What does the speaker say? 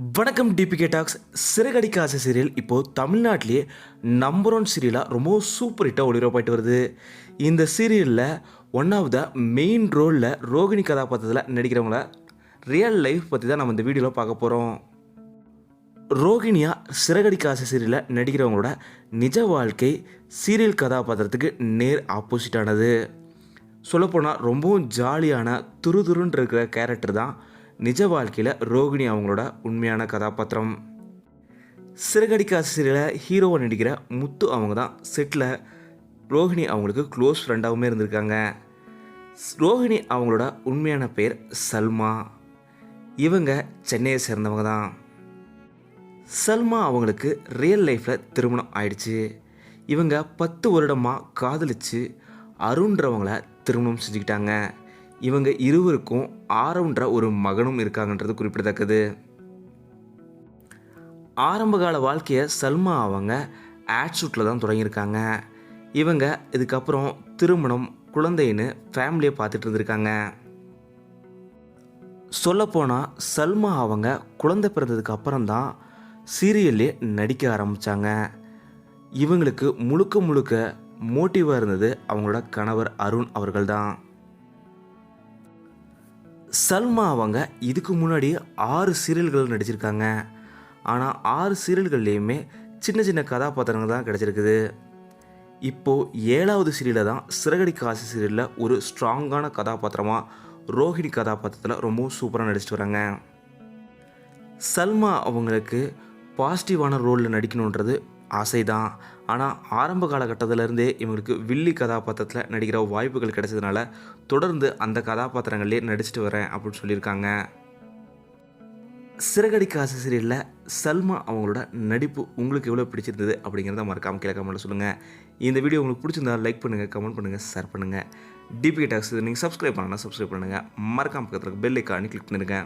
வணக்கம் DPK tax. Siragadikka ஆசை serial இப்போது தமிழ்நாட்டிலேயே நம்பர் ஒன் சீரியலாக ரொம்ப சூப்பர் ஹிட்டாக ஒளிபரப்பாயிட்டு வருது. இந்த சீரியலில் ஒன் ஆஃப் த மெயின் ரோலில் ரோகிணி கதாபாத்திரத்தில் நடிக்கிறவங்கள ரியல் லைஃப் பற்றி தான் நம்ம இந்த வீடியோவில் பார்க்க போகிறோம். ரோகிணியா சிறகடிக்க ஆசை சீரியலில் நடிக்கிறவங்களோட நிஜ வாழ்க்கை சீரியல் கதாபாத்திரத்துக்கு நேர் ஆப்போசிட்டானது. சொல்லப்போனால் ரொம்பவும் ஜாலியான துருதுருன்னு இருக்கிற கேரக்டர் தான் நிஜ வாழ்க்கையில் ரோகிணி அவங்களோட உண்மையான கதாபாத்திரம். சிறகடிக்க ஆசை சீரியலில் ஹீரோவை நடிக்கிற முத்து அவங்க தான் செட்டில் ரோகிணி அவங்களுக்கு க்ளோஸ் ஃப்ரெண்டாகவுமே இருந்திருக்காங்க. ரோகிணி அவங்களோட உண்மையான பேர் சல்மா. இவங்க சென்னையை சேர்ந்தவங்க தான். சல்மா அவங்களுக்கு ரியல் லைஃப்பில் திருமணம் ஆயிடுச்சு. இவங்க 10 வருடமாக காதலிச்சு அருண்ன்றவங்கள திருமணம் செஞ்சுக்கிட்டாங்க. இவங்க இருவருக்கும் ஆரவ்ன்ற ஒரு மகனும் இருக்காங்கன்றது குறிப்பிடத்தக்கது. ஆரம்பகால வாழ்க்கையை சல்மா அவங்க ஆட்ஷூட்டில் தான் தொடங்கியிருக்காங்க. இவங்க இதுக்கப்புறம் திருமணம் குழந்தைன்னு ஃபேமிலியை பார்த்துட்டு இருந்திருக்காங்க. சொல்லப்போனால் சல்மா அவங்க குழந்தை பிறந்ததுக்கு அப்புறம்தான் சீரியல்லே நடிக்க ஆரம்பித்தாங்க. இவங்களுக்கு முழுக்க முழுக்க மோட்டிவாக இருந்தது அவங்களோட கணவர் அருண் அவர்கள் தான். சல்மா அவங்க இதுக்கு முன்னாடி 6 சீரியல்கள் நடிச்சிருக்காங்க. ஆனால் 6 சீரியல்கள்லேயுமே சின்ன சின்ன கதாபாத்திரங்கள் தான் கிடச்சிருக்குது. இப்போது 7வது சீரியலில் தான் சிறகடிக்க ஆசை சீரியலில் ஒரு ஸ்ட்ராங்கான கதாபாத்திரமாக ரோஹிணி கதாபாத்திரத்தில் ரொம்பவும் சூப்பராக நடிச்சிட்டு வராங்க. சல்மா அவங்களுக்கு பாசிட்டிவான ரோலில் நடிக்கணுன்றது ஆசை தான். ஆனால் ஆரம்ப காலகட்டத்திலேருந்தே இவங்களுக்கு வில்லி கதாபாத்திரத்தில் நடிக்கிற வாய்ப்புகள் கிடைச்சதுனால தொடர்ந்து அந்த கதாபாத்திரங்களே நடிச்சிட்டு வரேன் அப்படின்னு சொல்லியிருக்காங்க. சிறகடிக்க ஆசை சீரியலில் சல்மா அவங்களோட நடிப்பு உங்களுக்கு எவ்வளோ பிடிச்சிருந்தது அப்படிங்கிறத மறக்காமல் கீழே கமெண்ட்டில் சொல்லுங்கள். இந்த வீடியோ உங்களுக்கு பிடிச்சிருந்தா லைக் பண்ணுங்கள், கமெண்ட் பண்ணுங்கள், ஷேர் பண்ணுங்கள். டிபிகே டாக்ஸ் நீங்கள் சப்ஸ்கிரைப் பண்ணணும்னா சப்ஸ்கிரைப் பண்ணுங்கள். மறக்காமல் பக்கத்தில் பெல் ஐக்கானை கிளிக் பண்ணிடுங்க.